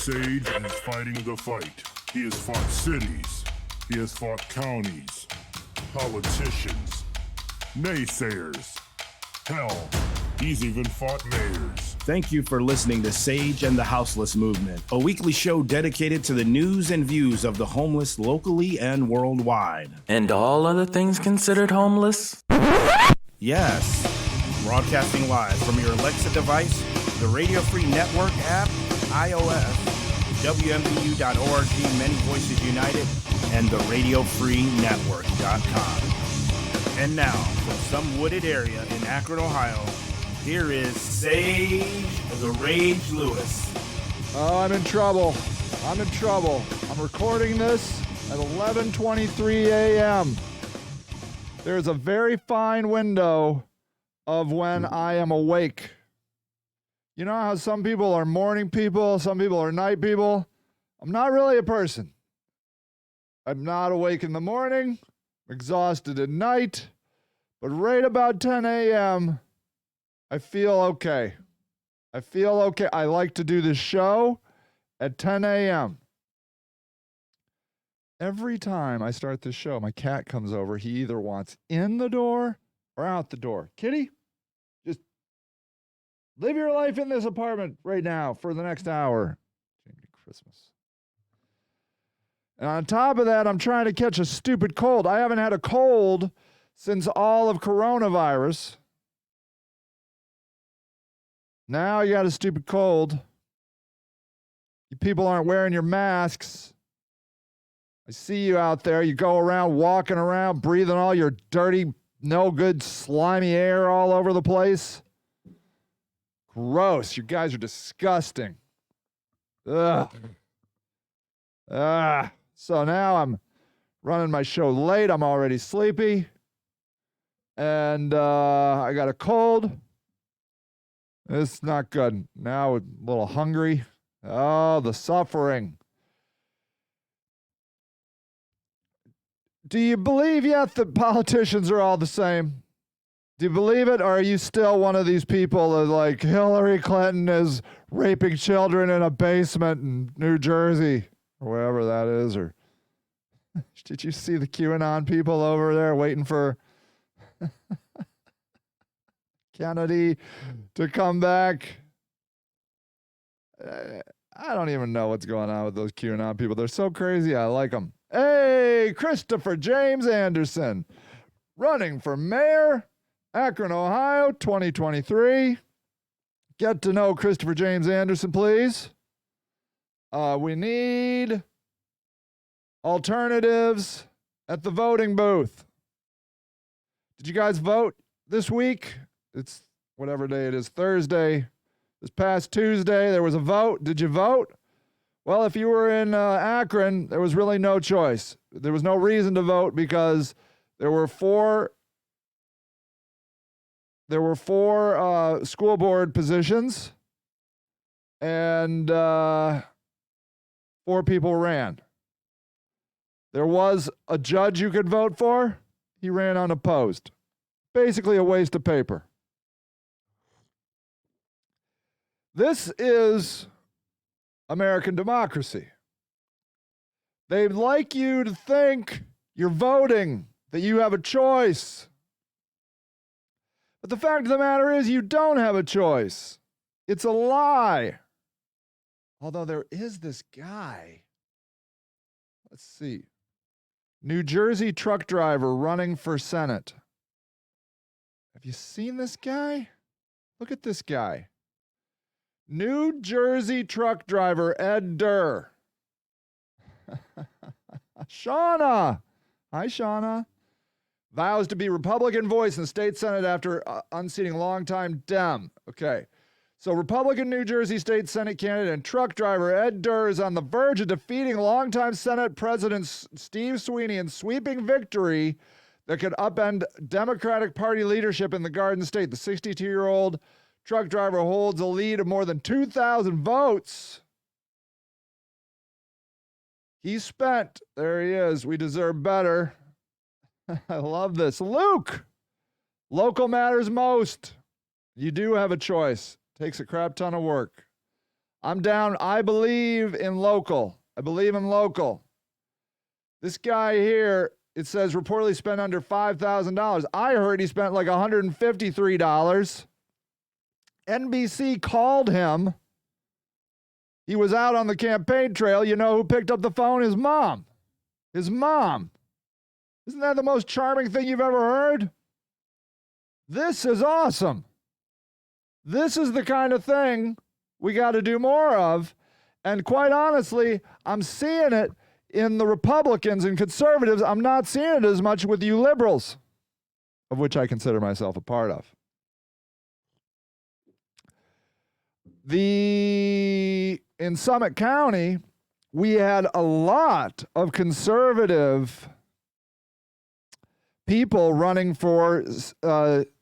Sage and is fighting the fight. He has fought cities. He has fought counties, politicians, naysayers. Hell, he's even fought mayors. Thank you for listening to Sage and the Houseless Movement, a weekly show dedicated to the news and views of the homeless locally and worldwide. And all other things considered homeless? Yes. Broadcasting live from your Alexa device, the Radio Free Network app, iOS, WMBU.org, Many Voices United, and the RadioFreeNetwork.com. And now, from some wooded area in Akron, Ohio, here is Sage the Rage Lewis. Oh, I'm in trouble. I'm recording this at 11:23 a.m. There's a very fine window of when I am awake. You know how some people are morning people, some people are night people? I'm not really a person. I'm not awake in the morning, I'm exhausted at night, but right about 10 a.m., I feel okay. I like to do this show at 10 a.m. Every time I start this show, my cat comes over. He either wants in the door or out the door. Kitty, just live your life in this apartment right now for the next hour. Christmas. And on top of that, I'm trying to catch a stupid cold. I haven't had a cold since all of coronavirus. Now you got a stupid cold. You people aren't wearing your masks. I see you out there. You go around, walking around, breathing all your dirty, no good, slimy air all over the place. Gross. You guys are disgusting. Ugh. So now I'm running my show late. I'm already sleepy. And I got a cold. It's not good. Now a little hungry. Oh, the suffering. Do you believe yet that politicians are all the same? Do you believe it? Or are you still one of these people that like Hillary Clinton is raping children in a basement in New Jersey or wherever that is? Or did you see the QAnon people over there waiting for Kennedy to come back? I don't even know what's going on with those QAnon people. They're so crazy. I like them. Hey, Christopher James Anderson, running for mayor, Akron, Ohio, 2023. Get to know Christopher James Anderson, please. We need alternatives at the voting booth. Did you guys vote this week? It's whatever day it is, Thursday. This past Tuesday, there was a vote. Did you vote? Well, if you were in Akron, there was really no choice. There was no reason to vote because there were four school board positions, and 4 people ran. There was a judge you could vote for. He ran unopposed. Basically a waste of paper. This is American democracy. They'd like you to think you're voting, that you have a choice. But the fact of the matter is you don't have a choice. It's a lie. Although there is this guy. Let's see. New Jersey truck driver running for Senate. Have you seen this guy? Look at this guy. New Jersey truck driver Ed Durr. Shauna. Hi, Shauna. Vows to be Republican voice in the state Senate after unseating longtime Dem. Okay. So Republican New Jersey State Senate candidate and truck driver Ed Durr is on the verge of defeating longtime Senate President Steve Sweeney in sweeping victory that could upend Democratic Party leadership in the Garden State. The 62-year-old truck driver holds a lead of more than 2,000 votes. He's spent. There he is. We deserve better. I love this. Luke, local matters most. You do have a choice. Takes a crap ton of work. I'm down. I believe in local. I believe in local. This guy here, it says reportedly spent under $5,000. I heard he spent like $153. NBC called him. He was out on the campaign trail. You know who picked up the phone? His mom. His mom. Isn't that the most charming thing you've ever heard? This is awesome. This is the kind of thing we got to do more of. And quite honestly, I'm seeing it in the Republicans and conservatives. I'm not seeing it as much with you liberals, of which I consider myself a part of. In Summit County, we had a lot of conservative people running for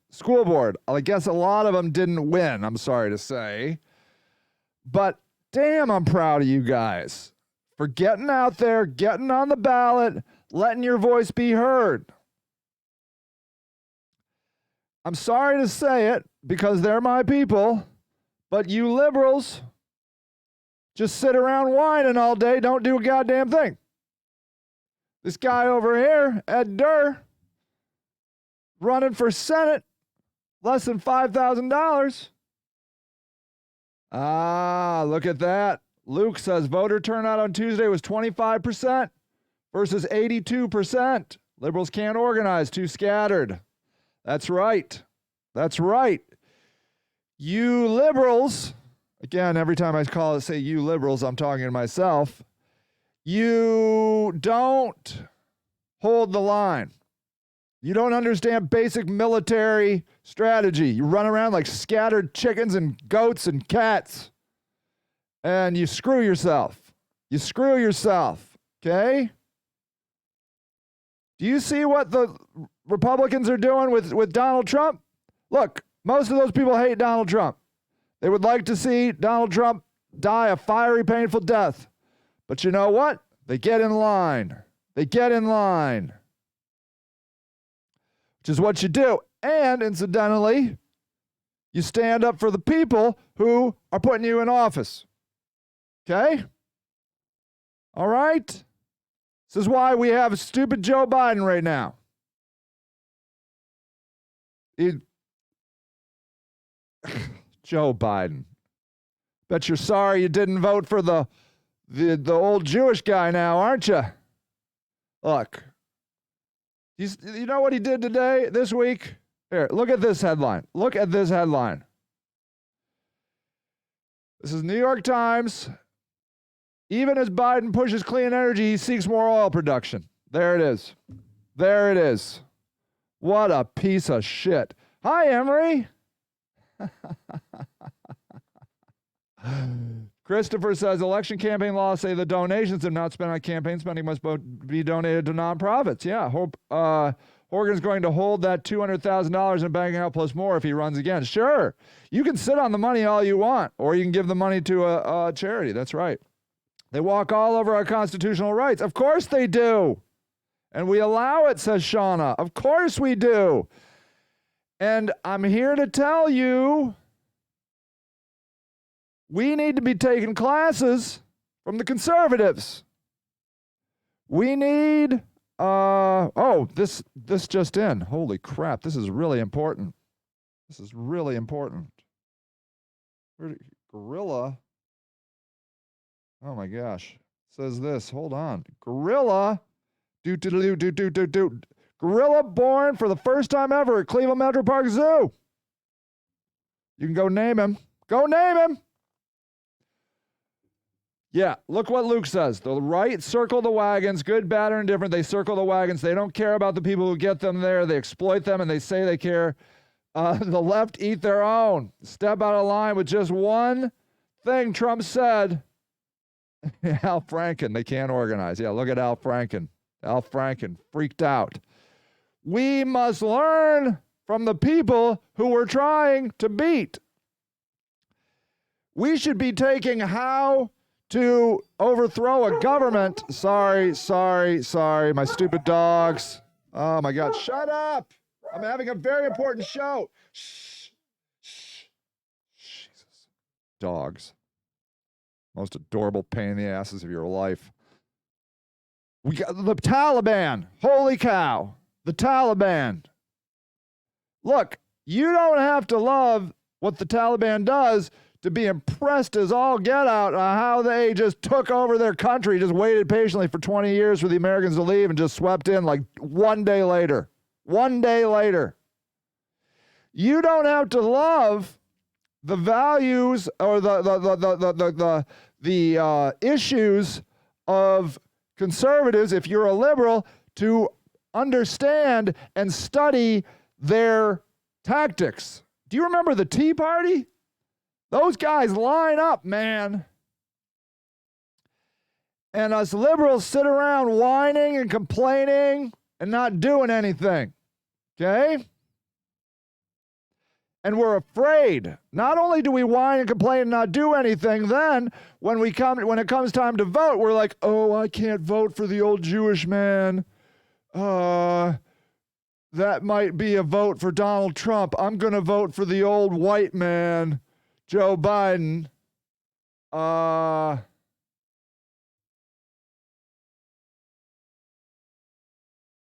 school board. I guess a lot of them didn't win, I'm sorry to say. But damn, I'm proud of you guys for getting out there, getting on the ballot, letting your voice be heard. I'm sorry to say it because they're my people, but you liberals just sit around whining all day, don't do a goddamn thing. This guy over here, Ed Durr, running for Senate, less than $5,000. Ah, look at that. Luke says voter turnout on Tuesday was 25% versus 82%. Liberals can't organize, too scattered. That's right. That's right. You liberals, again, every time I say you liberals, I'm talking to myself. You don't hold the line. You don't understand basic military strategy. You run around like scattered chickens and goats and cats. And you screw yourself. You screw yourself. Okay? Do you see what the Republicans are doing with Donald Trump? Look, most of those people hate Donald Trump. They would like to see Donald Trump die a fiery, painful death. But you know what? They get in line. They get in line. Which is what you do. And incidentally, you stand up for the people who are putting you in office. Okay? All right? This is why we have stupid Joe Biden right now. Joe Biden. Bet you're sorry you didn't vote for the old Jewish guy now, aren't you? Look. You know what he did today, this week? Here, look at this headline. Look at this headline. This is New York Times. Even as Biden pushes clean energy, he seeks more oil production. There it is. There it is. What a piece of shit. Hi, Emery. Christopher says election campaign laws say the donations if not spent on campaign spending must be donated to nonprofits. Yeah, Horrigan's going to hold that $200,000 in a bank account plus more if he runs again. Sure, you can sit on the money all you want, or you can give the money to a charity. That's right. They walk all over our constitutional rights. Of course they do. And we allow it, says Shauna. Of course we do. And I'm here to tell you, we need to be taking classes from the conservatives. We need, this just in. Holy crap, this is really important. This is really important. Gorilla. Oh my gosh. Says this. Hold on. Gorilla. Gorilla born for the first time ever at Cleveland Metro Park Zoo. You can go name him. Go name him. Yeah, look what Luke says. The right circle the wagons, good, bad, or indifferent. They circle the wagons. They don't care about the people who get them there. They exploit them, and they say they care. The left eat their own. Step out of line with just one thing Trump said. Al Franken, they can't organize. Yeah, look at Al Franken. Al Franken freaked out. We must learn from the people who we're trying to beat. We should be taking how to overthrow a government. Sorry, my stupid dogs. Oh my God, shut up. I'm having a very important show. Shh. Jesus. Dogs. Most adorable pain in the asses of your life. We got the Taliban. Holy cow. The Taliban. Look, you don't have to love what the Taliban does to be impressed as all get out on how they just took over their country, just waited patiently for 20 years for the Americans to leave and just swept in like 1 day later. 1 day later. You don't have to love the values or the issues of conservatives, if you're a liberal, to understand and study their tactics. Do you remember the Tea Party? Those guys line up, man. And us liberals sit around whining and complaining and not doing anything. Okay? And we're afraid. Not only do we whine and complain and not do anything, then when it comes time to vote, we're like, oh, I can't vote for the old Jewish man. That might be a vote for Donald Trump. I'm going to vote for the old white man, Joe Biden.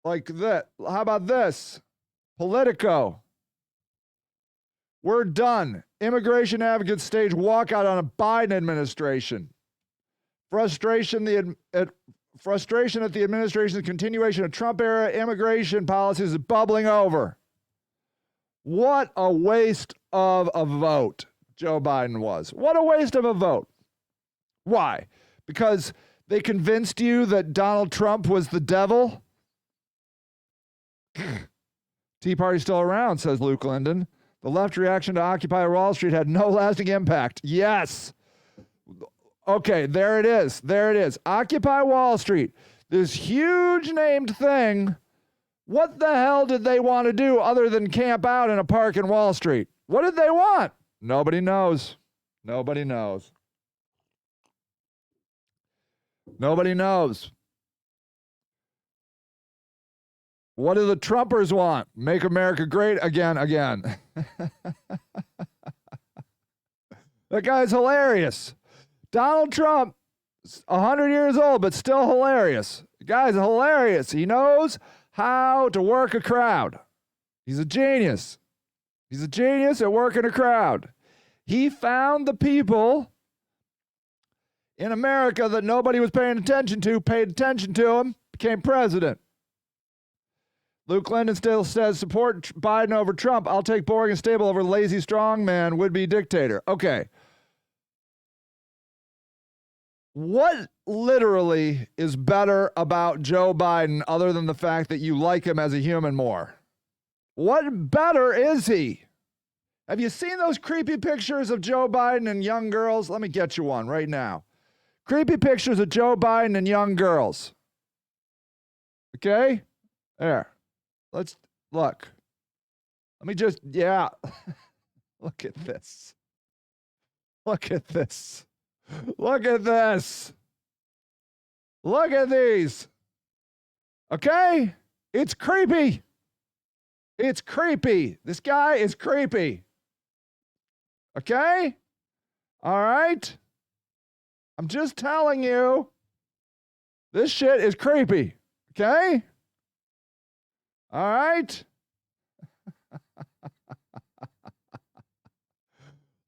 Like that. How about this? Politico. We're done. Immigration advocates stage walkout on a Biden administration. Frustration at the administration's continuation of Trump-era immigration policies is bubbling over. What a waste of a vote Joe Biden was. What a waste of a vote. Why? Because they convinced you that Donald Trump was the devil? Tea Party's still around, says Luke Linden. The left reaction to Occupy Wall Street had no lasting impact. Yes. Okay, there it is. There it is. Occupy Wall Street. This huge named thing. What the hell did they want to do other than camp out in a park in Wall Street? What did they want? Nobody knows. Nobody knows. Nobody knows. What do the Trumpers want? Make America great again. That guy's hilarious. Donald Trump, 100 years old, but still hilarious. The guy's hilarious. He knows how to work a crowd. He's a genius. He's a genius at working a crowd. He found the people in America that nobody was paying attention to, paid attention to him, became president. Luke Linden still says, support Biden over Trump. I'll take boring and stable over lazy strongman would-be dictator. Okay. What literally is better about Joe Biden other than the fact that you like him as a human more? What better is he? Have you seen those creepy pictures of Joe Biden and young girls? Let me get you one right now. Creepy pictures of Joe Biden and young girls. Okay? There. Let's look. Let me just, yeah. Look at this. Look at this. Look at this. Look at these. Okay? It's creepy. It's creepy. This guy is creepy. Okay? All right? I'm just telling you. This shit is creepy. Okay? All right?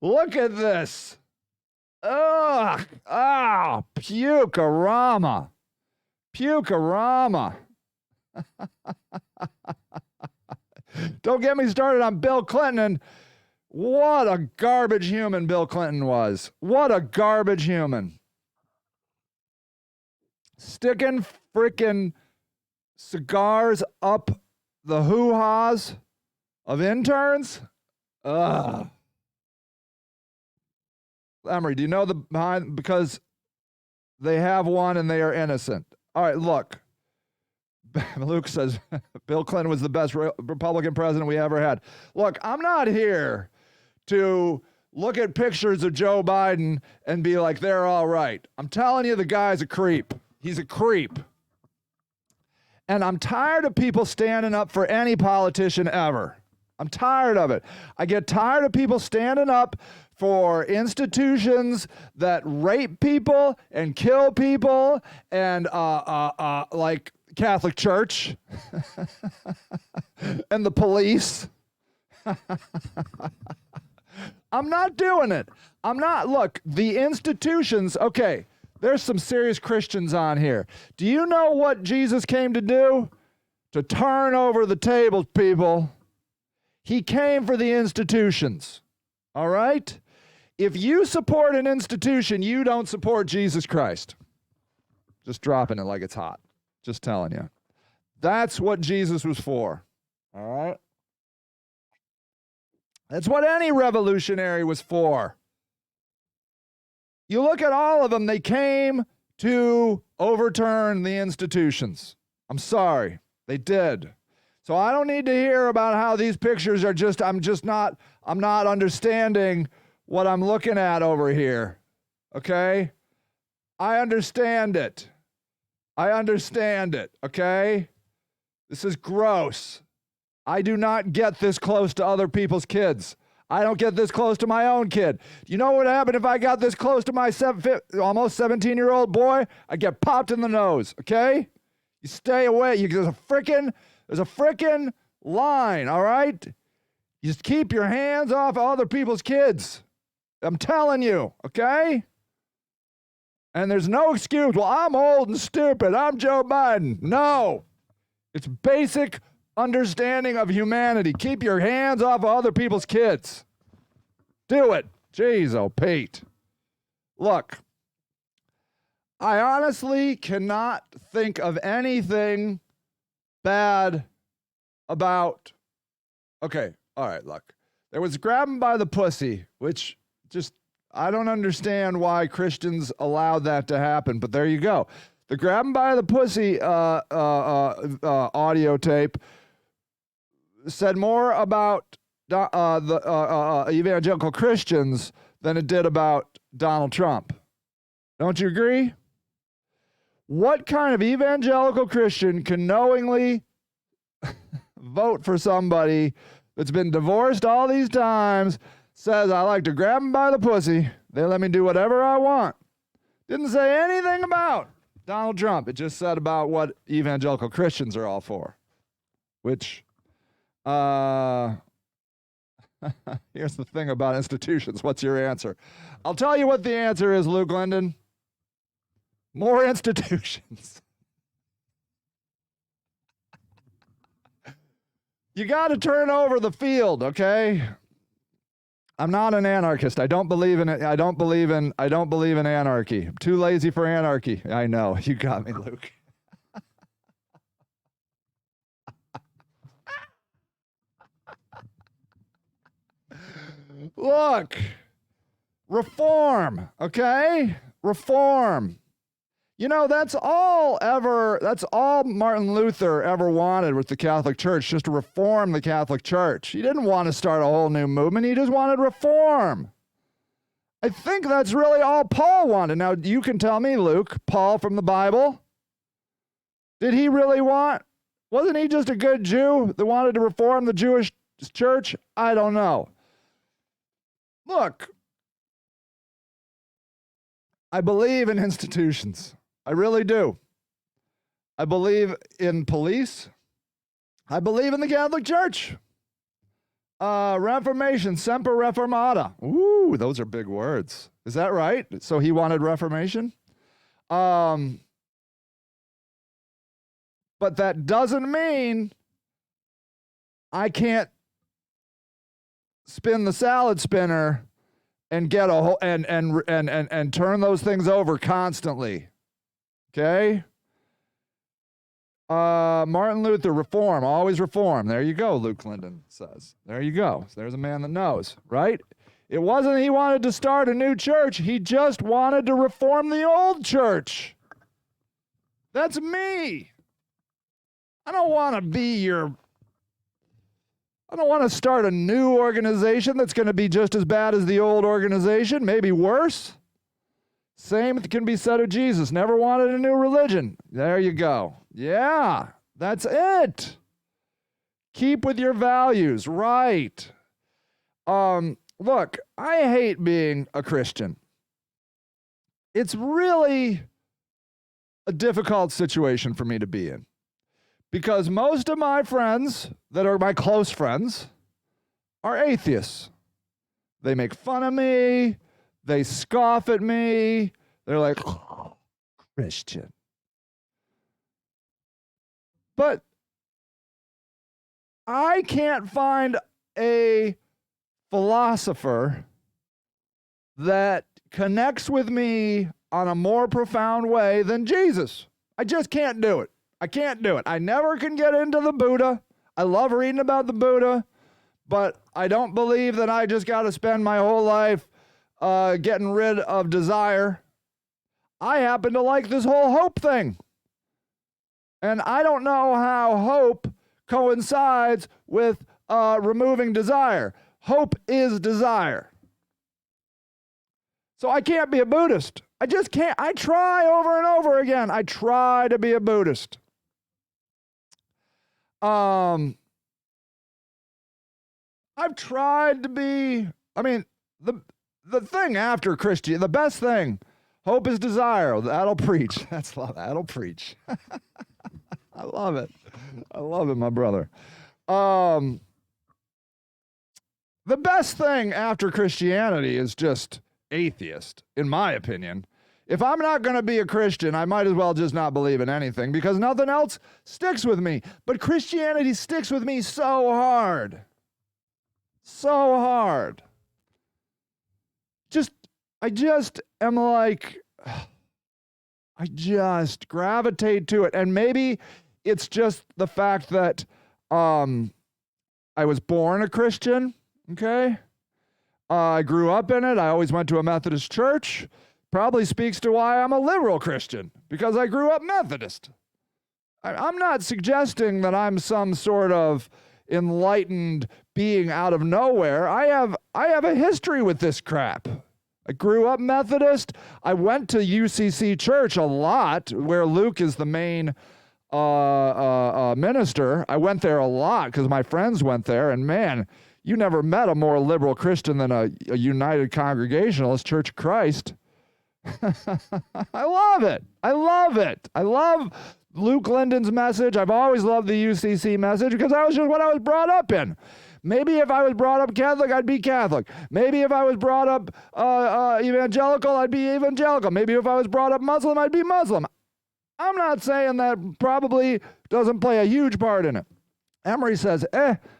Look at this. Ugh. Ah, puke-a-rama. Puke-a-rama. Don't get me started on Bill Clinton. And what a garbage human Bill Clinton was. What a garbage human. Sticking freaking cigars up the hoo-haws of interns? Ugh. Emery, do you know the behind? Because they have one and they are innocent. All right, look. Luke says Bill Clinton was the best Republican president we ever had. Look, I'm not here to look at pictures of Joe Biden and be like, they're all right. I'm telling you, the guy's a creep. He's a creep. And I'm tired of people standing up for any politician ever. I'm tired of it. I get tired of people standing up for institutions that rape people and kill people and like Catholic Church and the police. I'm not doing it. I'm not. Look, the institutions, okay, there's some serious Christians on here. Do you know what Jesus came to do? To turn over the tables, people. He came for the institutions. All right? If you support an institution, you don't support Jesus Christ. Just dropping it like it's hot. Just telling you. That's what Jesus was for. All right? That's what any revolutionary was for. You look at all of them, they came to overturn the institutions. I'm sorry, they did. So I don't need to hear about how these pictures are I'm not understanding what I'm looking at over here. Okay? I understand it. Okay? This is gross. I do not get this close to other people's kids. I don't get this close to my own kid. You know what would happen if I got this close to my almost 17-year-old boy? I'd get popped in the nose, okay? You stay away. There's a frickin' line, all right? You just keep your hands off other people's kids. I'm telling you, okay? And there's no excuse. Well, I'm old and stupid. I'm Joe Biden. No. It's basic understanding of humanity. Keep your hands off of other people's kids. Do it. Jeez, oh, Pete. Look, I honestly cannot think of anything bad about... Okay, all right, look. There was grabbing by the pussy, which just... I don't understand why Christians allowed that to happen, but there you go. The grabbing by the pussy audio tape said more about the evangelical Christians than it did about Donald Trump. Don't you agree? What kind of evangelical Christian can knowingly vote for somebody that's been divorced all these times, says, I like to grab them by the pussy, they let me do whatever I want? Didn't say anything about Donald Trump. It just said about what evangelical Christians are all for, which... here's the thing about institutions. What's your answer? I'll tell you what the answer is, Luke Linden. More institutions. You got to turn over the field, okay? I'm not an anarchist. I don't believe in it. I don't believe in anarchy. I'm too lazy for anarchy. I know. You got me, Luke. Look, reform, okay? Reform. You know, that's all Martin Luther ever wanted with the Catholic Church, just to reform the Catholic Church. He didn't want to start a whole new movement. He just wanted reform. I think that's really all Paul wanted. Now, you can tell me, Luke, Paul from the Bible, did he really wasn't he just a good Jew that wanted to reform the Jewish church? I don't know. Look, I believe in institutions. I really do. I believe in police. I believe in the Catholic Church. Reformation, semper reformata. Ooh, those are big words. Is that right? So he wanted reformation? But that doesn't mean I can't spin the salad spinner and get and turn those things over constantly. Okay? Martin Luther, reform, always reform. There you go, Luke Linden says. There you go. There's a man that knows, right? It wasn't he wanted to start a new church. He just wanted to reform the old church. That's me. I don't want to start a new organization that's going to be just as bad as the old organization, maybe worse. Same can be said of Jesus. Never wanted a new religion. There you go. Yeah, that's it. Keep with your values. Right. Look, I hate being a Christian. It's really a difficult situation for me to be in because most of my friends that are my close friends are atheists. They make fun of me. They scoff at me. They're like, oh, Christian. But I can't find a philosopher that connects with me on a more profound way than Jesus. I just can't do it. I can't do it. I never can get into the Buddha. I love reading about the Buddha, but I don't believe that I just got to spend my whole life getting rid of desire. I happen to like this whole hope thing. And I don't know how hope coincides with removing desire. Hope is desire. So I can't be a Buddhist. I just can't. I try over and over again. I try to be a Buddhist. I've tried to be, I mean, the thing after Christian, the best thing, hope is desire. That'll preach. That'll preach. I love it. I love it, my brother. The best thing after Christianity is just atheist, in my opinion. If I'm not going to be a Christian, I might as well just not believe in anything because nothing else sticks with me. But Christianity sticks with me so hard. So hard. I just am like, I just gravitate to it. And maybe it's just the fact that I was born a Christian, okay? I grew up in it. I always went to a Methodist church. Probably speaks to why I'm a liberal Christian, because I grew up Methodist. I'm not suggesting that I'm some sort of enlightened being out of nowhere. I have a history with this crap. I grew up Methodist. I went to UCC Church a lot, where Luke is the main minister. I went there a lot because my friends went there, and man, you never met a more liberal Christian than a United Congregationalist, Church of Christ. I love it. I love it. I love Luke Linden's message. I've always loved the UCC message because that was just what I was brought up in. Maybe if I was brought up Catholic, I'd be Catholic. Maybe if I was brought up evangelical, I'd be evangelical. Maybe if I was brought up Muslim, I'd be Muslim. I'm not saying that probably doesn't play a huge part in it. Emery says,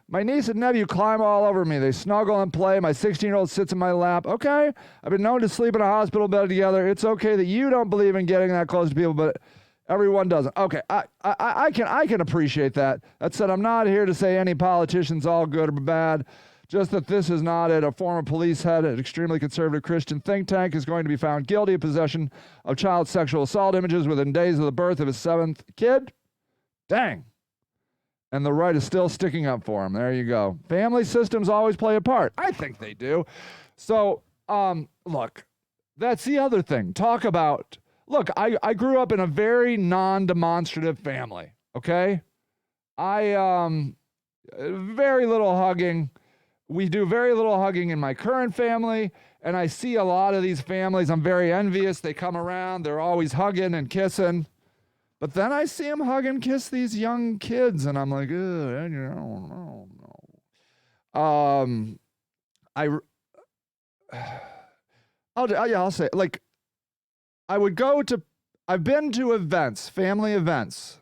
my niece and nephew climb all over me. They snuggle and play. My 16-year-old sits in my lap. Okay, I've been known to sleep in a hospital bed together. It's okay that you don't believe in getting that close to people, but everyone doesn't. Okay, I can appreciate that. That said, I'm not here to say any politician's all good or bad. Just that this is not it. A former police head at an extremely conservative Christian think tank is going to be found guilty of possession of child sexual assault images within days of the birth of his 7th kid. Dang. And the right is still sticking up for him. There you go. Family systems always play a part. I think they do. So, look, that's the other thing. Talk about, look, I grew up in a very non-demonstrative family, okay? Very little hugging. We do very little hugging in my current family, and I see a lot of these families. I'm very envious. They come around. They're always hugging and kissing. But then I see him hug and kiss these young kids, and I'm like, no. I'll say, like, I've been to events, family events,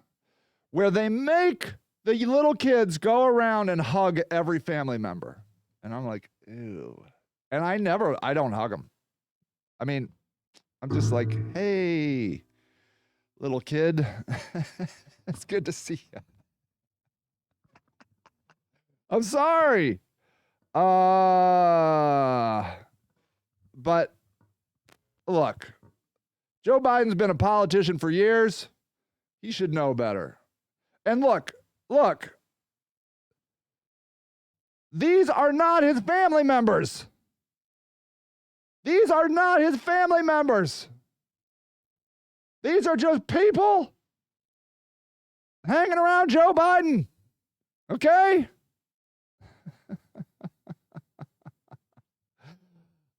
where they make the little kids go around and hug every family member. And I'm like, ew. And I don't hug them. I mean, I'm just like, hey, little kid, it's good to see you. I'm sorry. But look, Joe Biden's been a politician for years. He should know better. And look, these are not his family members. These are not his family members. These are just people hanging around Joe Biden. Okay?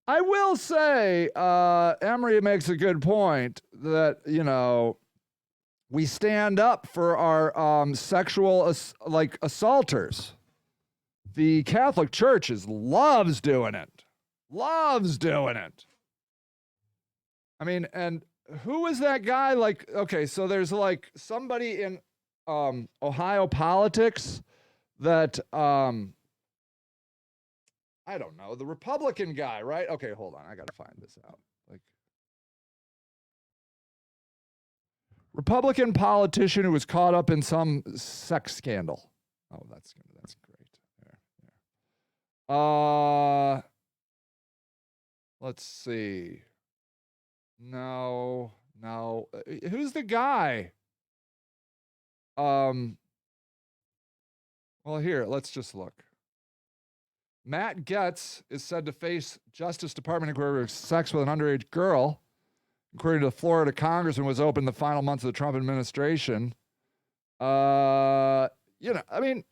I will say, Emery makes a good point that, you know, we stand up for our sexual assaulters. The Catholic Church loves doing it. Loves doing it. I mean, and who is that guy? Like, okay, so there's like somebody in Ohio politics that I don't know, the Republican guy, right? Okay, hold on, I gotta find this out. Like, Republican politician who was caught up in some sex scandal. Oh, that's great. There. Let's see. No. Who's the guy? Well, here, let's just look. Matt Getz is said to face Justice Department inquiry for sex with an underage girl. According to the Florida Congressman, was open the final months of the Trump administration. You know, I mean,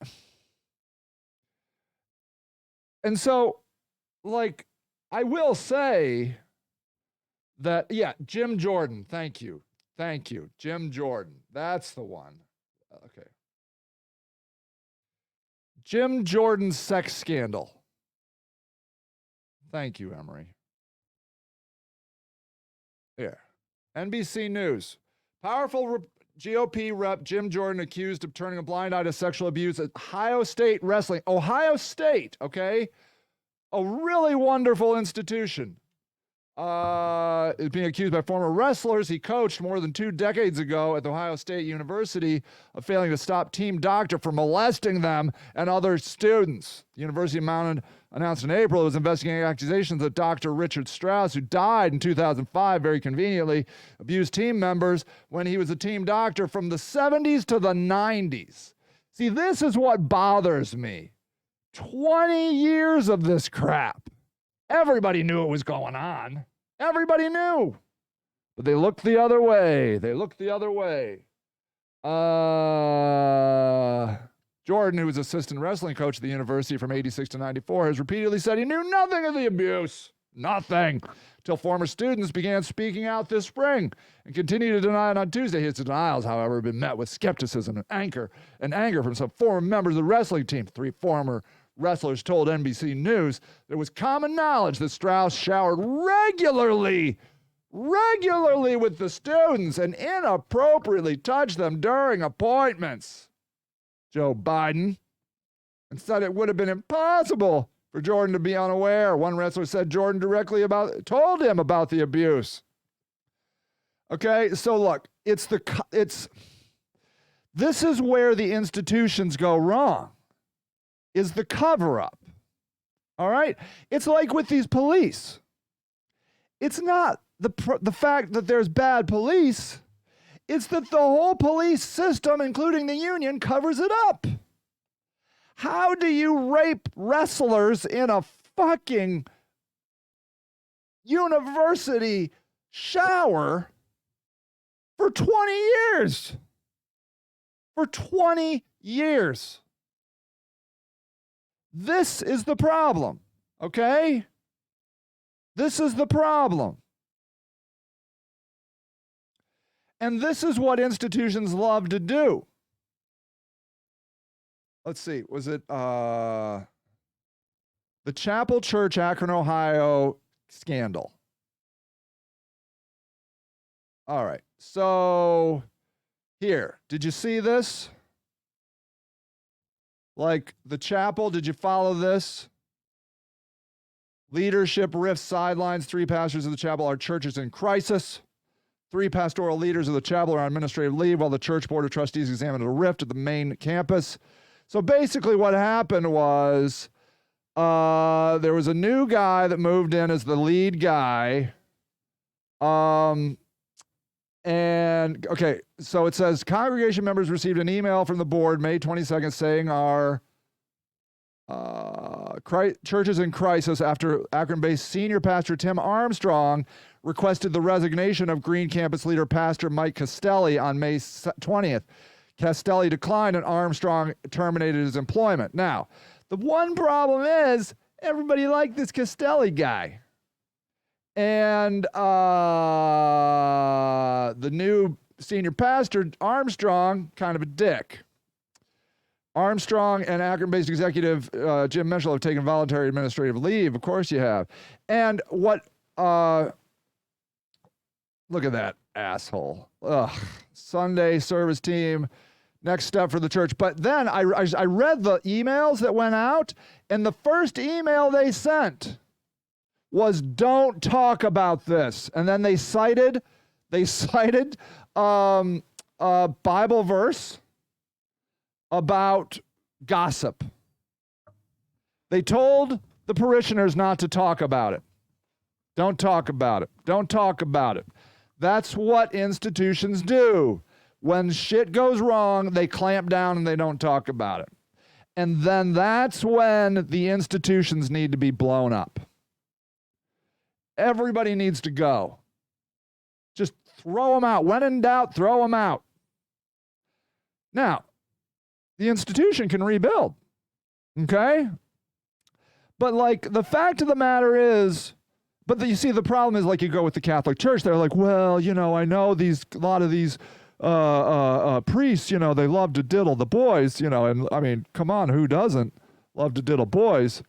and so, like, I will say that, yeah, Jim Jordan, thank you, Jim Jordan, that's the one. Okay. Jim Jordan's sex scandal. Thank you, Emery. Here. NBC News. Powerful GOP rep Jim Jordan accused of turning a blind eye to sexual abuse at Ohio State Wrestling. Ohio State, okay? A really wonderful institution. Is being accused by former wrestlers he coached more than 2 decades ago at the Ohio State University of failing to stop team doctor from molesting them and other students. The University of Maryland announced in April it was investigating accusations that Dr. Richard Strauss, who died in 2005, very conveniently, abused team members when he was a team doctor from the 70s to the 90s. See, this is what bothers me. 20 years of this crap. Everybody knew it was going on. Everybody knew. But they looked the other way. Jordan, who was assistant wrestling coach at the university from 86 to 94, has repeatedly said he knew nothing of the abuse. Nothing. Till former students began speaking out this spring and continue to deny it on Tuesday. His denials, however, have been met with skepticism and anger from some former members of the wrestling team. 3 former wrestlers told NBC News there was common knowledge that Strauss showered regularly with the students and inappropriately touched them during appointments. Joe Biden, and said it would have been impossible for Jordan to be unaware. One wrestler said Jordan told him about the abuse. Okay, so look, this is where the institutions go wrong. Is the cover-up. All right? It's like with these police. It's not the fact that there's bad police. It's that the whole police system, including the union, covers it up. How do you rape wrestlers in a fucking university shower for 20 years? For 20 years. This is the problem, okay? This is the problem. And this is what institutions love to do. Let's see, was it the Chapel Church, Akron, Ohio scandal? All right, so here, did you see this? Like the chapel, did you follow this? Leadership rifts sidelines. 3 pastors of the chapel are churches in crisis. 3 pastoral leaders of the chapel are on administrative leave while the church board of trustees examined a rift at the main campus. So basically what happened was there was a new guy that moved in as the lead guy. And, okay, so it says congregation members received an email from the board May 22nd saying our church is in crisis after Akron-based senior pastor Tim Armstrong requested the resignation of Green Campus leader Pastor Mike Castelli on May 20th. Castelli declined and Armstrong terminated his employment. Now, the one problem is everybody liked this Castelli guy. And the new senior pastor, Armstrong, kind of a dick. Armstrong and Akron-based executive Jim Mitchell have taken voluntary administrative leave. Of course you have. And what, look at that asshole. Ugh. Sunday service team, next step for the church. But then I read the emails that went out, and the first email they sent was, don't talk about this. And then they cited a Bible verse about gossip. They told the parishioners not to talk about it. Don't talk about it. Don't talk about it. That's what institutions do. When shit goes wrong, they clamp down and they don't talk about it. And then that's when the institutions need to be blown up. Everybody needs to go. Just throw them out. When in doubt, throw them out. Now, the institution can rebuild. Okay? But like, the fact of the matter is, you see, the problem is, like, you go with the Catholic Church, they're like, well, you know, I know a lot of these priests, you know, they love to diddle the boys, you know, and I mean, come on, who doesn't love to diddle boys?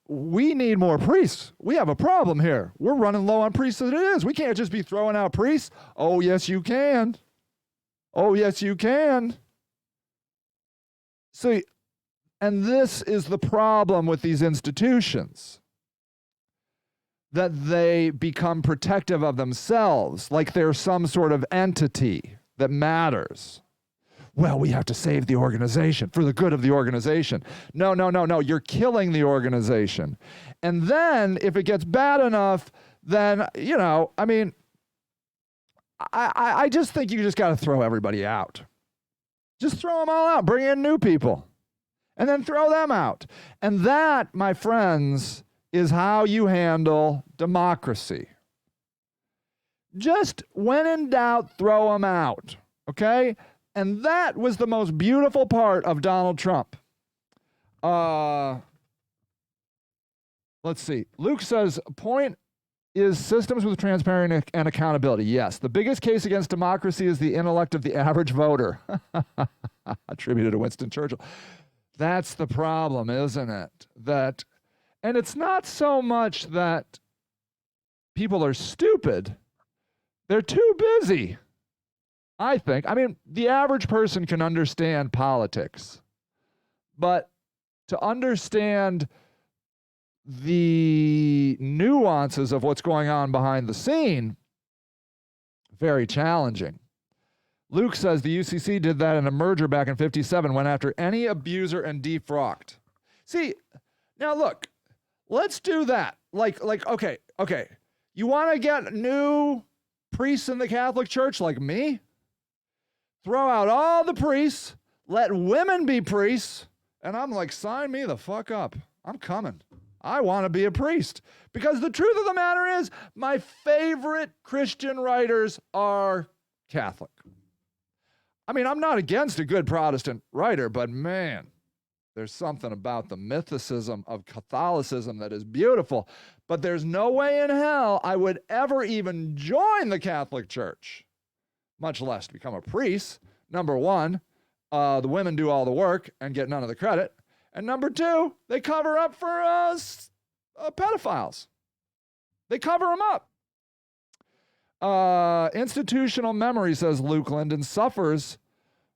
We need more priests. We have a problem here. We're running low on priests as it is. We can't just be throwing out priests. Oh, yes, you can. Oh, yes, you can. See, and this is the problem with these institutions, that they become protective of themselves, like they're some sort of entity that matters. Well, we have to save the organization for the good of the organization. No. You're killing the organization. And then if it gets bad enough, then, you know, I mean, I just think you just got to throw everybody out. Just throw them all out. Bring in new people. And then throw them out. And that, my friends, is how you handle democracy. Just when in doubt, throw them out. Okay? And that was the most beautiful part of Donald Trump. Let's see. Luke says, point is systems with transparency and accountability. Yes. The biggest case against democracy is the intellect of the average voter. Attributed to Winston Churchill. That's the problem, isn't it? And it's not so much that people are stupid. They're too busy, I think. I mean, the average person can understand politics, but to understand the nuances of what's going on behind the scene, very challenging. Luke says the UCC did that in a merger back in 57, went after any abuser and defrocked. See, now look, let's do that. Like, okay. You want to get new priests in the Catholic Church like me? Throw out all the priests, let women be priests, and I'm like, sign me the fuck up. I'm coming. I want to be a priest. Because the truth of the matter is, my favorite Christian writers are Catholic. I mean, I'm not against a good Protestant writer, but man, there's something about the mythicism of Catholicism that is beautiful. But there's no way in hell I would ever even join the Catholic Church, much less to become a priest. Number one, the women do all the work and get none of the credit. And number two, they cover up for pedophiles. They cover them up. Institutional memory, says Luke Linden, suffers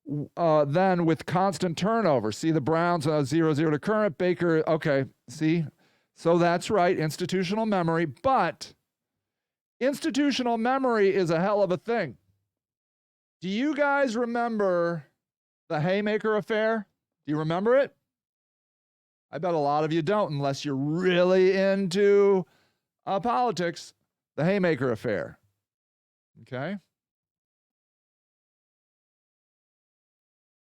then with constant turnover. See the Browns 0-0 to current. Baker, okay, see? So that's right, institutional memory. But institutional memory is a hell of a thing. Do you guys remember the Haymaker affair? Do you remember it? I bet a lot of you don't, unless you're really into politics. The Haymaker affair. Okay?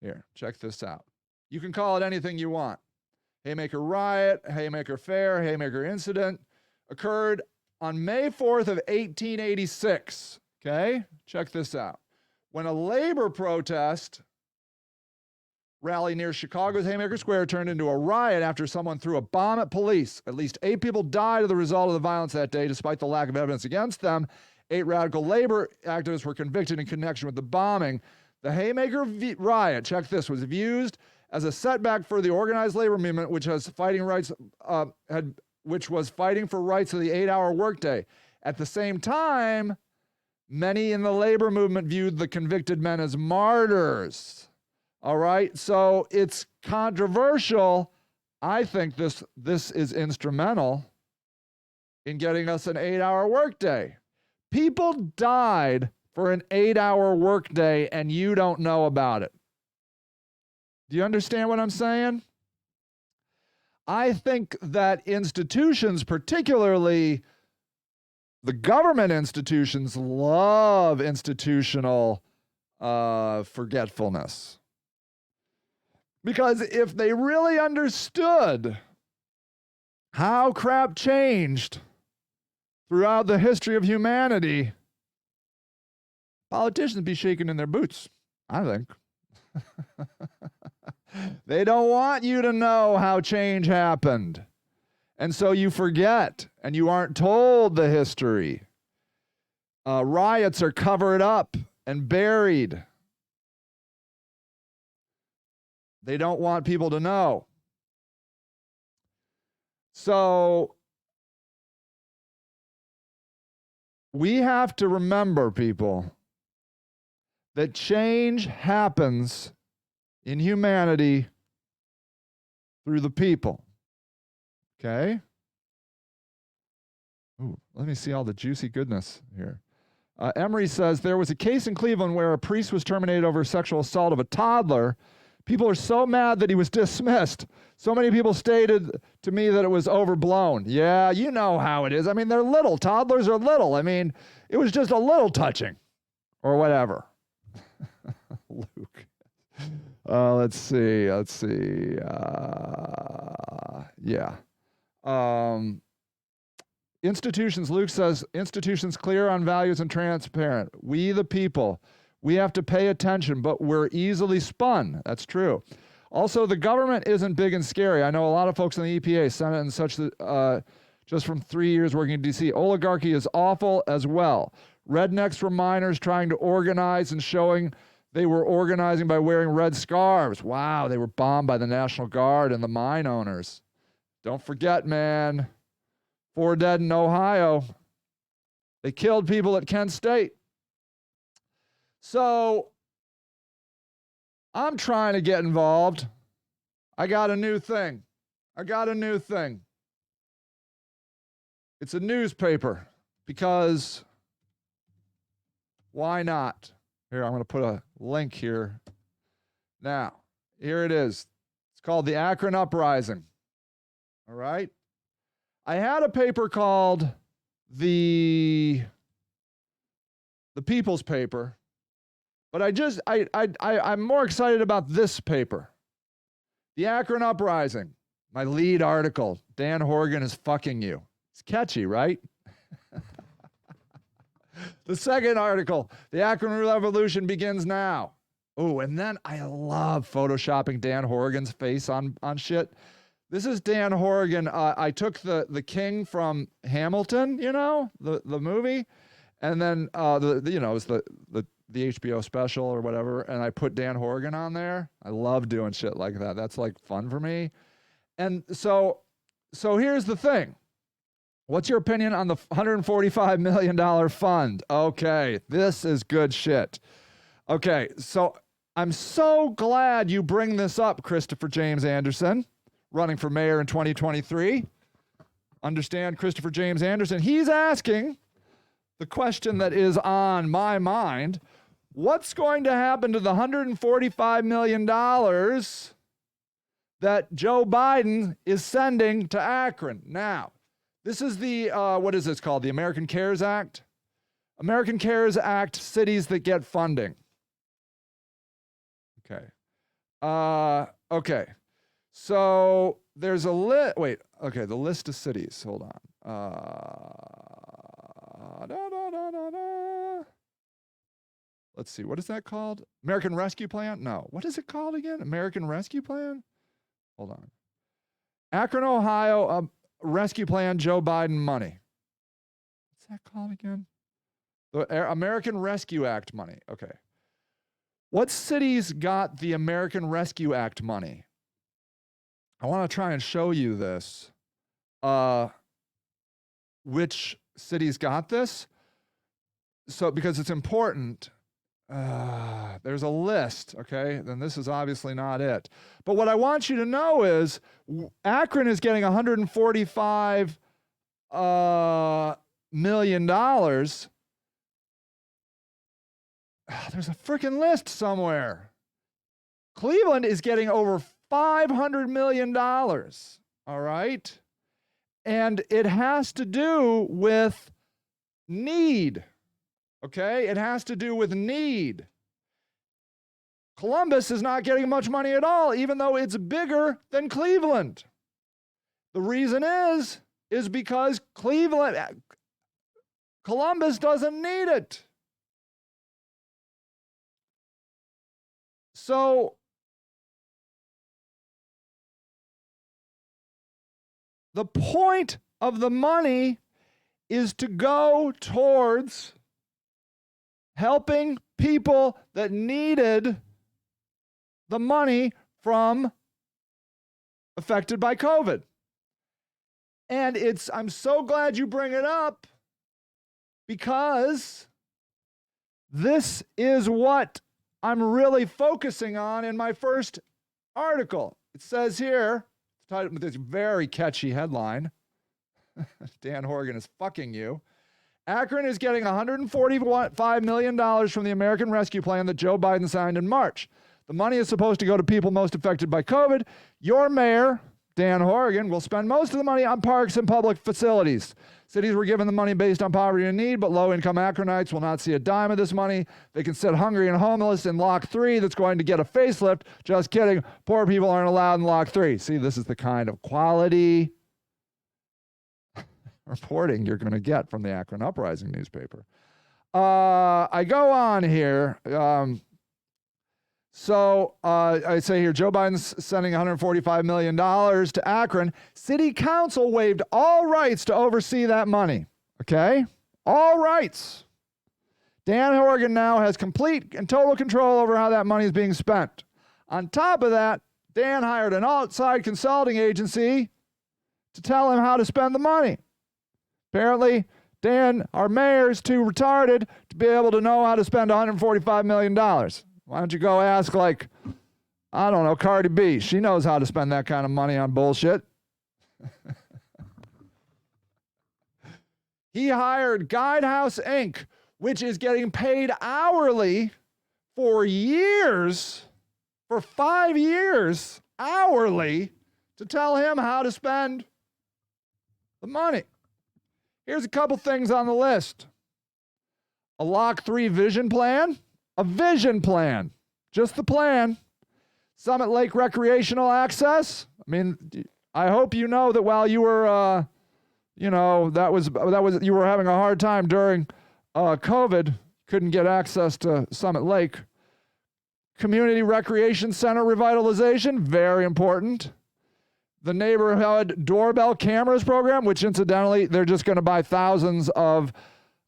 Here, check this out. You can call it anything you want. Haymaker riot, Haymaker fair, Haymaker incident occurred on May 4th of 1886. Okay? Check this out. when a labor protest rally near Chicago's Haymaker Square turned into a riot after someone threw a bomb at police. At least 8 people died as a result of the violence that day, despite the lack of evidence against them. 8 radical labor activists were convicted in connection with the bombing. The Haymaker riot, check this, was used as a setback for the organized labor movement, which was fighting for rights of the 8-hour workday. At the same time, many in the labor movement viewed the convicted men as martyrs. All right, so it's controversial. I think this is instrumental in getting us an 8-hour workday. People died for an 8-hour workday, and you don't know about it. Do you understand what I'm saying? I think that institutions, particularly the government institutions, love institutional forgetfulness. Because if they really understood how crap changed throughout the history of humanity, politicians would be shaking in their boots, I think. They don't want you to know how change happened. And so you forget, and you aren't told the history. Riots are covered up and buried. They don't want people to know. So we have to remember, people, that change happens in humanity through the people. Okay? Ooh, let me see all the juicy goodness here. Emery says, there was a case in Cleveland where a priest was terminated over sexual assault of a toddler. People are so mad that he was dismissed. So many people stated to me that it was overblown. Yeah, you know how it is. I mean, they're little. Toddlers are little. I mean, it was just a little touching or whatever. Luke. Let's see. Yeah. Institutions, Luke says, institutions clear on values and transparent. We, the people, we have to pay attention, but we're easily spun. That's true. Also, the government isn't big and scary. I know a lot of folks in the EPA, Senate, and such, just from 3 years working in D.C. Oligarchy is awful as well. Rednecks from miners trying to organize and showing they were organizing by wearing red scarves. Wow, they were bombed by the National Guard and the mine owners. Don't forget, man. 4 dead in Ohio. They killed people at Kent State. So I'm trying to get involved. I got a new thing. It's a newspaper because why not? Here, I'm going to put a link here. Now, here it is. It's called the Akron Uprising. All right? I had a paper called the People's Paper, but I'm more excited about this paper. The Akron Uprising. My lead article, Dan Horrigan is fucking you. It's catchy, right? The second article, the Akron Revolution begins now. Oh, and then I love photoshopping Dan Horrigan's face on shit. This is Dan Horrigan. I took the king from Hamilton, you know, the movie, and then it was the HBO special or whatever, and I put Dan Horrigan on there. I love doing shit like that. That's like fun for me. And so here's the thing. What's your opinion on the $145 million fund? Okay, this is good shit. Okay, so I'm so glad you bring this up, Christopher James Anderson, running for mayor in 2023. Understand Christopher James Anderson. He's asking the question that is on my mind. What's going to happen to the $145 million that Joe Biden is sending to Akron? Now, this is the, what is this called? The American Cares Act? American Cares Act, cities that get funding. Okay. Okay. So there's a list. Wait. Okay. The list of cities. Hold on. let's see, what is that called? American Rescue Plan? No. What is it called again? American Rescue Plan? Hold on. Akron, Ohio, Rescue Plan, Joe Biden money. What's that called again? The American Rescue Act money. Okay. What cities got the American Rescue Act money? I want to try and show you this. Which cities got this? So, because it's important. There's a list, okay? Then this is obviously not it. But what I want you to know is Akron is getting $145 million. There's a freaking list somewhere. Cleveland is getting over $500 million, all right? And it has to do with need. Okay, it has to do with need. Columbus is not getting much money at all, even though it's bigger than Cleveland. The reason is because Columbus doesn't need it. So the point of the money is to go towards helping people that needed the money from affected by COVID. And I'm so glad you bring it up because this is what I'm really focusing on in my first article. It says here, it's titled with this very catchy headline, Dan Horrigan is fucking you. Akron is getting $145 million from the American Rescue Plan that Joe Biden signed in March. The money is supposed to go to people most affected by COVID. Your mayor, Dan Horrigan, will spend most of the money on parks and public facilities. Cities were given the money based on poverty and need, but low-income Akronites will not see a dime of this money. They can sit hungry and homeless in Lock 3 that's going to get a facelift. Just kidding. Poor people aren't allowed in Lock 3. See, this is the kind of quality reporting you're going to get from the Akron Uprising newspaper. I go on here. I say here, Joe Biden's sending $145 million to Akron. City Council waived all rights to oversee that money. Okay? All rights. Dan Horrigan now has complete and total control over how that money is being spent. On top of that, Dan hired an outside consulting agency to tell him how to spend the money. Apparently, Dan, our mayor, is too retarded to be able to know how to spend $145 million. Why don't you go ask, like, I don't know, Cardi B. She knows how to spend that kind of money on bullshit. He hired Guidehouse Inc., which is getting paid hourly for years, for 5 years, hourly, to tell him how to spend the money. Here's a couple things on the list. A Lock 3 vision plan. A vision plan. Just the plan. Summit Lake recreational access. I mean, I hope you know that while you were, you were having a hard time during COVID, couldn't get access to Summit Lake. Community recreation center revitalization, very important. The neighborhood doorbell cameras program, which incidentally, they're just going to buy thousands of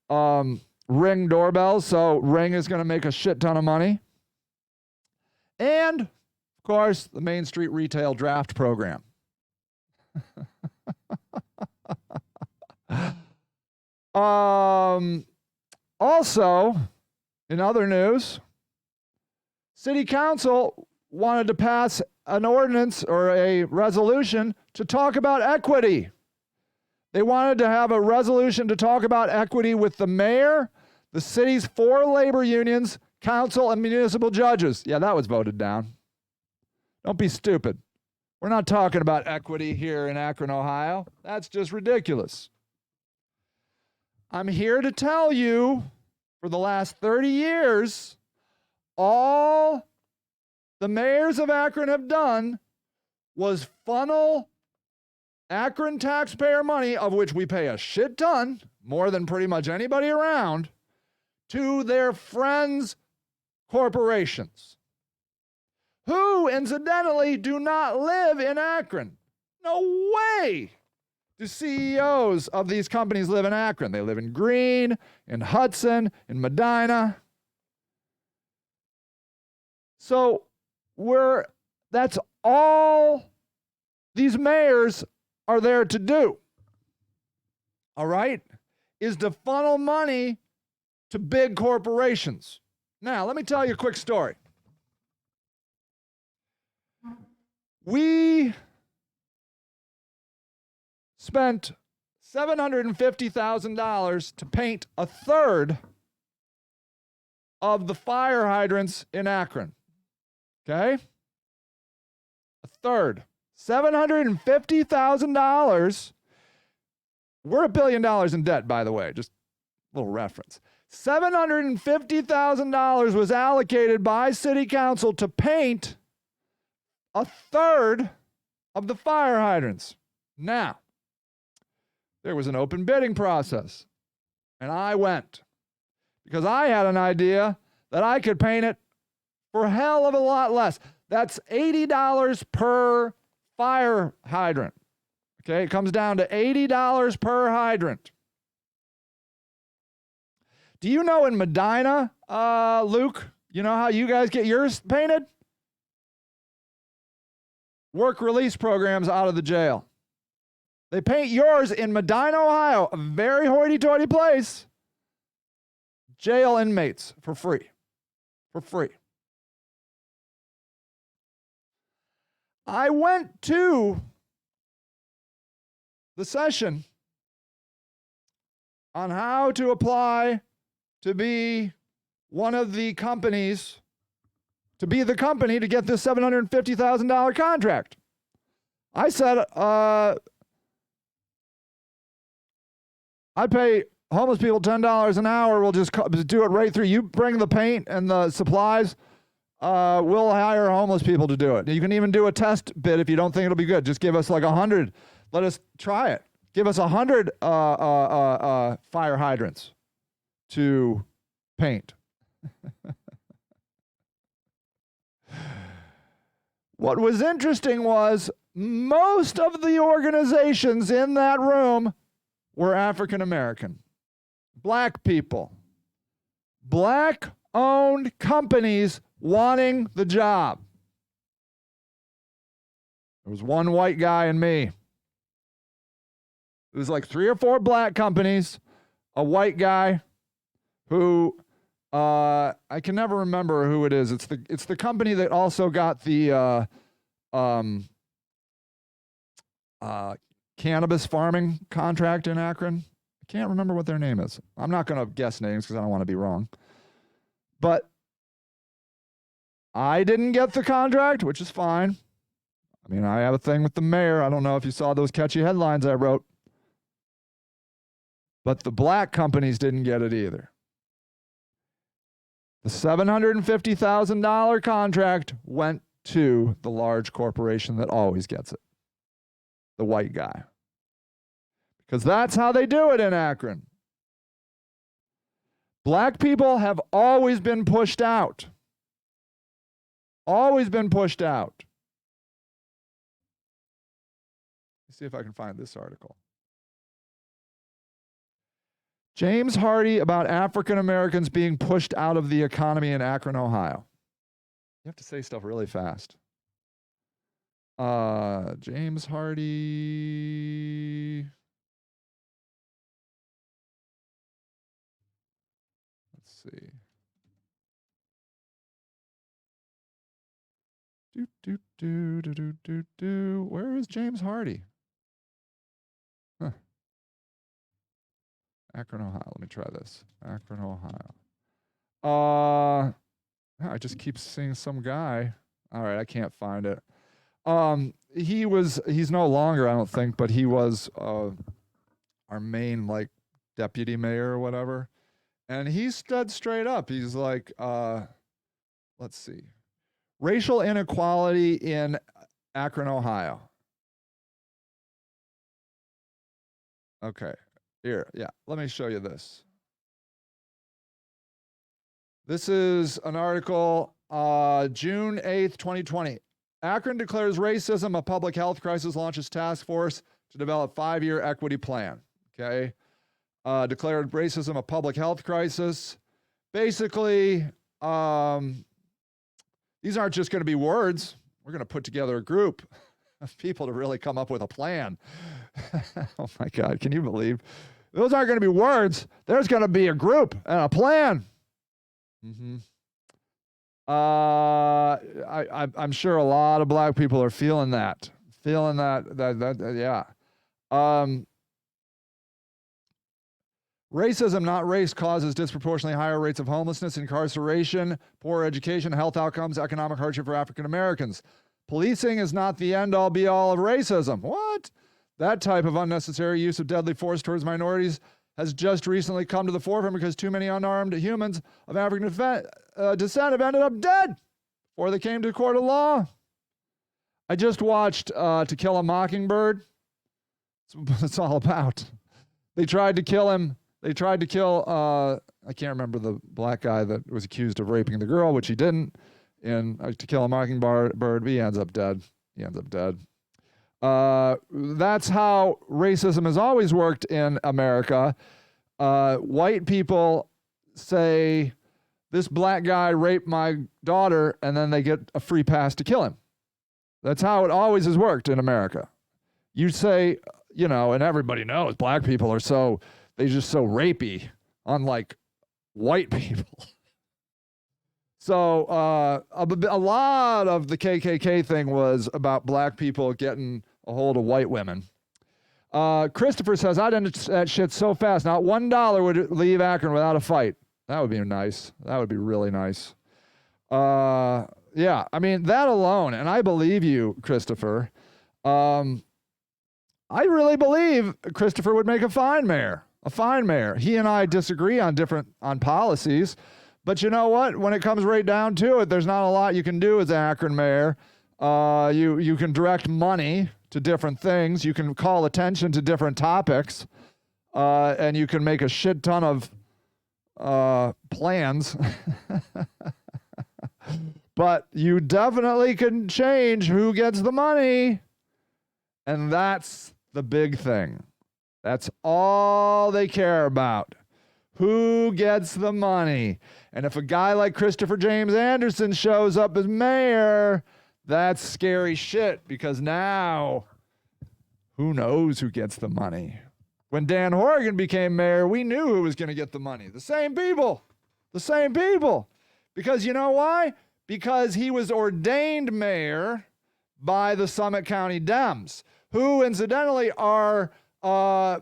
Ring doorbells, so Ring is going to make a shit ton of money. And, of course, the Main Street Retail Draft Program. Also, in other news, City Council wanted to pass an ordinance or a resolution to talk about equity. They wanted to have a resolution to talk about equity with the mayor, the city's 4 labor unions, council, and municipal judges. Yeah, that was voted down. Don't be stupid. We're not talking about equity here in Akron, Ohio. That's just ridiculous. I'm here to tell you, for the last 30 years, all the mayors of Akron have done was funnel Akron taxpayer money, of which we pay a shit ton, more than pretty much anybody around, to their friends' corporations who, incidentally, do not live in Akron. No way do CEOs of these companies live in Akron. They live in Greene, in Hudson, in Medina. So that's all these mayors are there to do, all right, is to funnel money to big corporations. Now, let me tell you a quick story. We spent $750,000 to paint a third of the fire hydrants in Akron. Okay? A third. $750,000. We're $1 billion in debt, by the way, just a little reference. $750,000 was allocated by City Council to paint a third of the fire hydrants. Now, there was an open bidding process, and I went because I had an idea that I could paint it for a hell of a lot less. That's $80 per fire hydrant. Okay, it comes down to $80 per hydrant. Do you know in Medina, Luke, you know how you guys get yours painted? Work release programs out of the jail. They paint yours in Medina, Ohio, a very hoity-toity place. Jail inmates for free. For free. I went to the session on how to apply to be one of the companies, to be the company to get this $750,000 contract. I said, I pay homeless people $10 an hour. We'll just do it right through. You bring the paint and the supplies. We'll hire homeless people to do it. You can even do a test bid if you don't think it'll be good. Just give us like 100. Let us try it. Give us 100 fire hydrants to paint. What was interesting was most of the organizations in that room were African American. Black people. Black-owned companies wanting the job. There was one white guy and me. It was like 3 or 4 black companies, a white guy who I can never remember who it is. It's the company that also got the cannabis farming contract in Akron. I can't remember what their name is. I'm not going to guess names because I don't want to be wrong. But I didn't get the contract, which is fine. I mean, I have a thing with the mayor. I don't know if you saw those catchy headlines I wrote. But the black companies didn't get it either. The $750,000 contract went to the large corporation that always gets it, the white guy. Because that's how they do it in Akron. Black people have always been pushed out. Always been pushed out. Let's see if I can find this article. James Hardy about African Americans being pushed out of the economy in Akron, Ohio. You have to say stuff really fast. James Hardy. Let's see. Where is James Hardy? Huh. Akron, Ohio. Let me try this. Akron, Ohio. I just keep seeing some guy. All right, I can't find it. He's no longer, I don't think, but he was our main like deputy mayor or whatever. And he stood straight up. He's like, let's see. Racial inequality in Akron, Ohio. Okay. Here, yeah, let me show you this. This is an article, June 8th, 2020. Akron declares racism a public health crisis, launches task force to develop 5-year equity plan. Okay. Declared racism a public health crisis. Basically, these aren't just going to be words. We're going to put together a group of people to really come up with a plan. Oh my God, can you believe? Those aren't going to be words. There's going to be a group and a plan. Mm-hmm. I'm sure a lot of black people are feeling that. Yeah. Racism, not race, causes disproportionately higher rates of homelessness, incarceration, poor education, health outcomes, economic hardship for African Americans. Policing is not the end-all be-all of racism. What? That type of unnecessary use of deadly force towards minorities has just recently come to the forefront because too many unarmed humans of African descent have ended up dead before they came to the court of law. I just watched To Kill a Mockingbird. That's what it's all about. They tried to kill him. They tried to kill, I can't remember the black guy that was accused of raping the girl, which he didn't. In To Kill a Mockingbird, he ends up dead. That's how racism has always worked in America. White people say, this black guy raped my daughter, and then they get a free pass to kill him. That's how it always has worked in America. You say, and everybody knows black people are they're just so rapey, unlike white people. So a lot of the KKK thing was about black people getting a hold of white women. Christopher says, I'd end that shit so fast. Not $1 would leave Akron without a fight. That would be nice. That would be really nice. Yeah, I mean, that alone, and I believe you, Christopher. I really believe Christopher would make a fine mayor. He and I disagree on policies, but you know what? When it comes right down to it, there's not a lot you can do as Akron mayor. You can direct money to different things. You can call attention to different topics, and you can make a shit ton of plans. But you definitely can change who gets the money, and that's the big thing. That's all they care about. Who gets the money? And if a guy like Christopher James Anderson shows up as mayor, that's scary shit, because now who knows who gets the money? When Dan Horrigan became mayor, we knew who was going to get the money. The same people. Because you know why? Because he was ordained mayor by the Summit County Dems, who incidentally are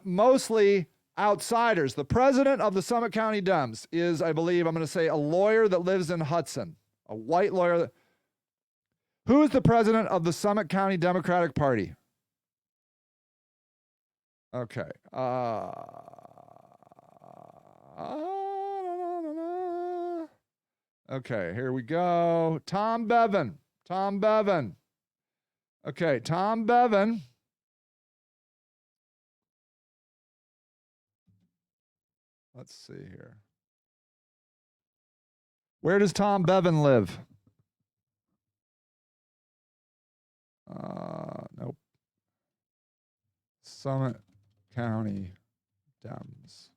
mostly outsiders. The president of the Summit County Dems is, I believe, I'm going to say, a lawyer that lives in Hudson, a white lawyer. Who is the president of the Summit County Democratic Party? Okay. Okay, here we go. Tom Bevan. Okay, Tom Bevan. Let's see here. Where does Tom Bevan live? Nope. Summit County Dems.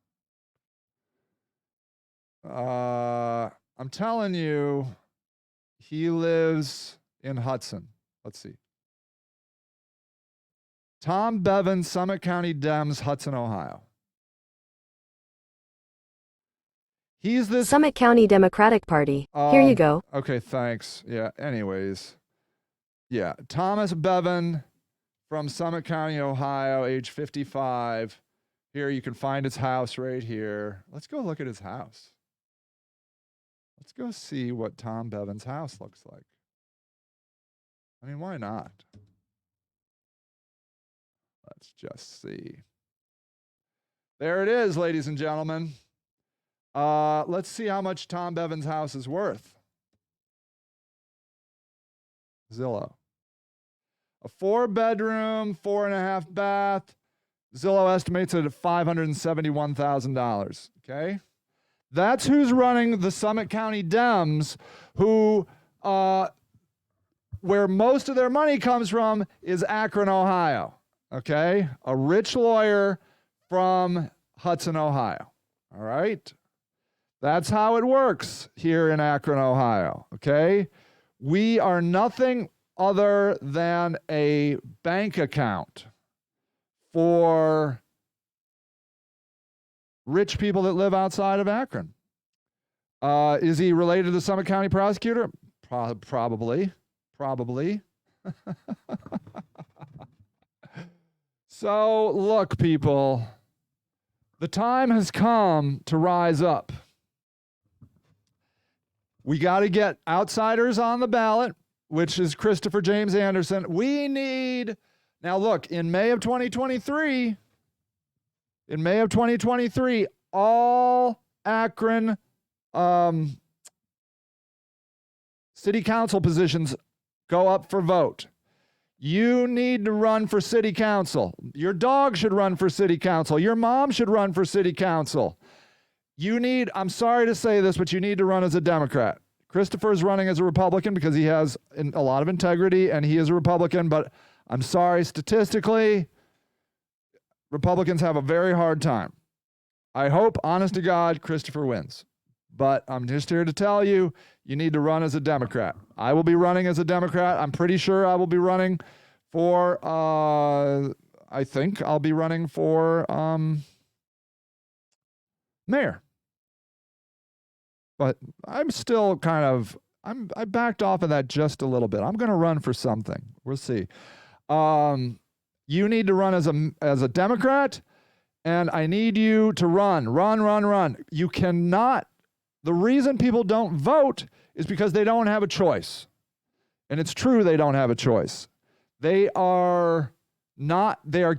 I'm telling you, he lives in Hudson. Let's see. Tom Bevan, Summit County Dems, Hudson, Ohio. He's this Summit County Democratic Party. Here you go. Okay, thanks. Yeah, anyways. Yeah, Thomas Bevan from Summit County, Ohio, age 55. Here, you can find his house right here. Let's go look at his house. Let's go see what Tom Bevan's house looks like. I mean, why not? Let's just see. There it is, ladies and gentlemen. Let's see how much Tom Bevan's house is worth. Zillow. A 4-bedroom, 4.5 bath. Zillow estimates it at $571,000. Okay. That's who's running the Summit County Dems, who, where most of their money comes from is Akron, Ohio. Okay? A rich lawyer from Hudson, Ohio. All right? That's how it works here in Akron, Ohio. Okay? We are nothing other than a bank account for rich people that live outside of Akron. Is he related to the Summit County prosecutor? Probably. So, look, people, the time has come to rise up. We got to get outsiders on the ballot, which is Christopher James Anderson. We need, now look, in May of 2023, all Akron city council positions go up for vote. You need to run for city council. Your dog should run for city council. Your mom should run for city council. You need, I'm sorry to say this, but you need to run as a Democrat. Christopher is running as a Republican because he has a lot of integrity and he is a Republican, but I'm sorry, statistically, Republicans have a very hard time. I hope, honest to God, Christopher wins. But I'm just here to tell you, you need to run as a Democrat. I will be running as a Democrat. I'm pretty sure I will be running for, I think I'll be running for mayor. But I'm still kind of, I backed off of that just a little bit. I'm going to run for something. We'll see. You need to run as a Democrat, and I need you to run. You cannot. The reason people don't vote is because they don't have a choice. And it's true they don't have a choice. They are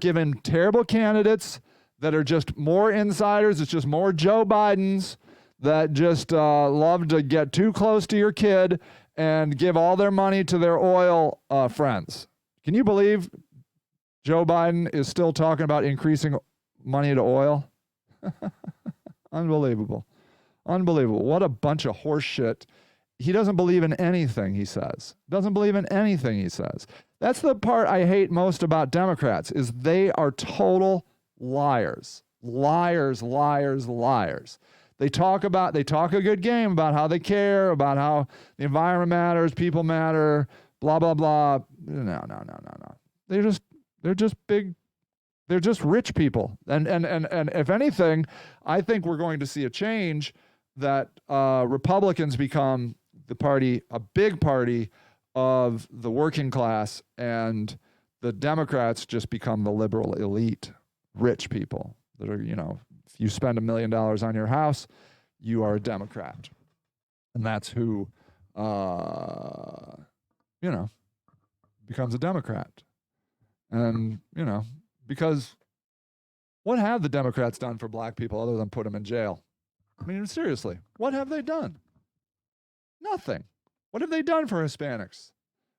given terrible candidates that are just more insiders. It's just more Joe Bidens that just love to get too close to your kid and give all their money to their oil friends. Can you believe Joe Biden is still talking about increasing money to oil? Unbelievable. What a bunch of horse shit. He doesn't believe in anything he says. That's the part I hate most about Democrats is they are total liars. They talk a good game about how they care, about how the environment matters, people matter, blah, blah, blah. No. They're just rich people. And if anything, I think we're going to see a change that Republicans become a big party of the working class, and the Democrats just become the liberal elite, rich people that are, if you spend $1 million on your house, you are a Democrat. And that's who, becomes a Democrat. And, because what have the Democrats done for black people other than put them in jail? I mean, seriously, what have they done? Nothing. What have they done for Hispanics?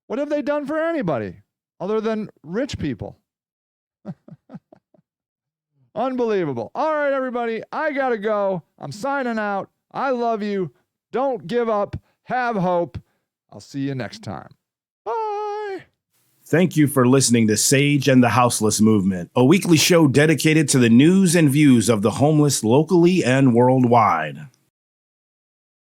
What have they done for anybody other than rich people? Unbelievable. All right, everybody, I got to go. I'm signing out. I love you. Don't give up. Have hope. I'll see you next time. Bye. Thank you for listening to Sage and the Houseless Movement, a weekly show dedicated to the news and views of the homeless locally and worldwide.